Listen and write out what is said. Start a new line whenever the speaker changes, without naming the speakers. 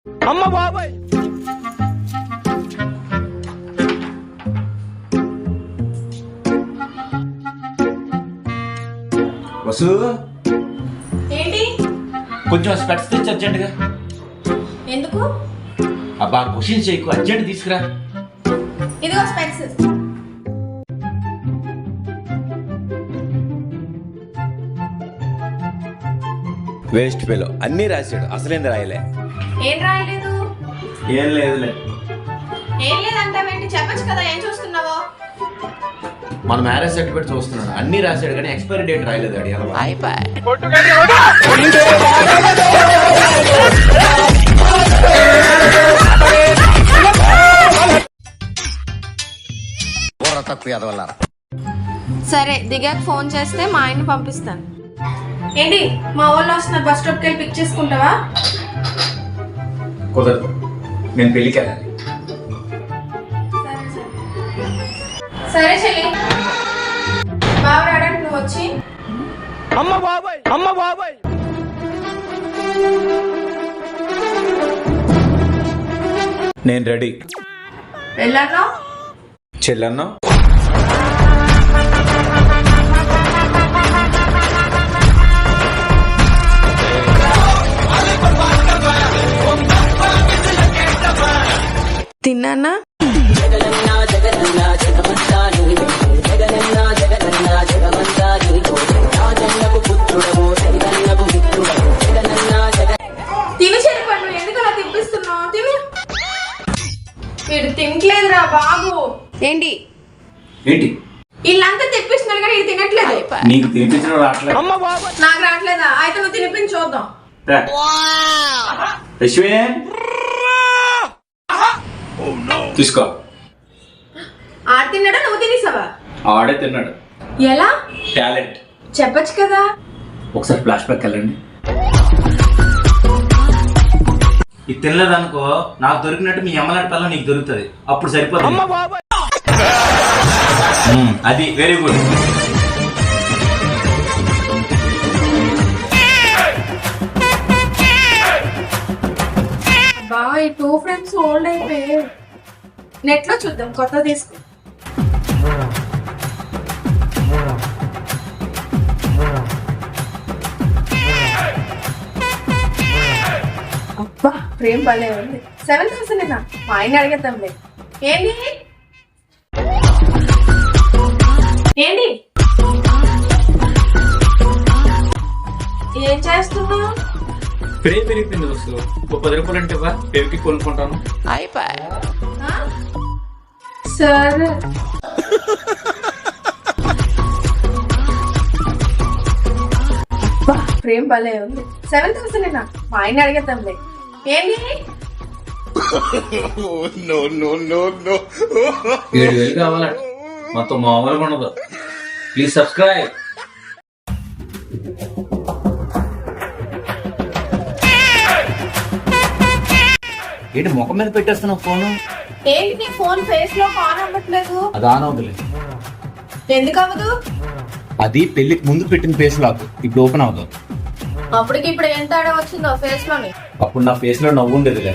అమ్మ బాబాయ్.
వసు
ఏంటి?
కొంచెం స్పెట్స్ తెచ్చి అర్జెంటుగా.
ఎందుకు?
అబ్బా క్వశ్చన్ చేయకు, అర్జెంట్ తీసుకురా.
ఇదిగో స్పెక్స్.
వేస్ట్ ఫెలో అన్నీ రాశాడు, అసలేంది రాయలే.
ఏం రాయలేదు?
ఏం లేదులే.
ఏం లేదంటావేంటి? చెప్పచ్చు కదా ఏం చూస్తున్నావో.
మన మ్యారేజ్ సర్టిఫికేట్ చూస్తున్నాడు, అన్నీ రాశాడు కానీ ఎక్స్పైరీ డేట్ రాయలేదు. అడి
సరే దిగాక ఫోన్ చేస్తే మా ఆయన్ని పంపిస్తాను. ఏంటి మా వాళ్ళు వస్తున్నారు, బస్ స్టాప్కి వెళ్ళి పిక్ చేసుకుంటావా?
కుదరదు, నేను పెళ్ళికి వెళ్ళాలి.
సరే చెల్లి, బాగా రావడానికి నువ్వు వచ్చి.
అమ్మ బాబాయ్, అమ్మ బాబాయ్.
నేను రెడీ.
వెళ్ళాను
చెల్లన్నా
తిన్నానా? తిని చెరిపండు, ఎందుకు అలా తిప్పిస్తున్నావు? తిను. వీడు తినట్లేదురా బాబు. ఏంటి
ఏంటి
వీళ్ళంతా తెప్పిస్తున్నారు కానీ ఇది తినట్లేదు.
నీకు తినిపించడం రావట్లేదు.
అమ్మ బాబాయ్.
నాకు రావట్లేదా? అయితే నువ్వు తినిపించి చూద్దాం.
అశ్విన్ తీసుకో.
ఆడు తిన్నాడా నువ్వు తినేసావా?
ఆడే తిన్నాడు.
ఎలా?
టాలెంట్.
చెప్పచ్చు కదా.
ఒకసారి ఫ్లాష్ బ్యాక్ వెళ్ళండి. ఇది తినలేదనుకో, నాకు దొరికినట్టు మీ అమ్మలాంటి పిల్ల నీకు దొరుకుతుంది, అప్పుడు సరిపోతుంది.
అమ్మ బాబాయ్.
అది వెరీ గుడ్.
బాగా ఈ 2 ఫ్రెండ్స్ ఓల్డ్ అయిపోయి నెట్ లో చూద్దాం, కొత్త తీసుకో. అబ్బా ప్రేమ్ భలే ఉంది. 7,000 మా ఆయన అడిగేద్దాంలే. ఏంటి ఏంటి ఏం చేస్తున్నావు?
ప్రేమ పెరిగిపోయింది వస్తు. ఒక 10 రూపాయలు అంటే పేరుకి కొనుక్కుంటాను.
సరే ప్రేమ్ భలే ఉంది. 7,000 మా ఆయన అడిగేద్దాంలే. ఏంటి
7,000 కావాలంట, మొత్తం మామూలుగా ఉండదు. Please subscribe. ఏంటి ముఖం మీద పెట్టేస్తున్నావు ఫోను?
ఏంటి నీ ఫోన్ ఫేస్ లో ఆన్ అవ్వట్లేదు?
అది ఆన్ అవుతుంది.
ఎందుకు అవ్వదు?
అది పెళ్లికి ముందు పెట్టిన ఫేస్ లాక్, ఇప్పుడు ఓపెన్ అవుతుంది.
అప్పటికి ఇప్పుడు ఎంత ఆడ వచ్చిందో ఫేస్ లోని.
అప్పుడు నా ఫేస్ లో నవ్వు ఉండేదిలే.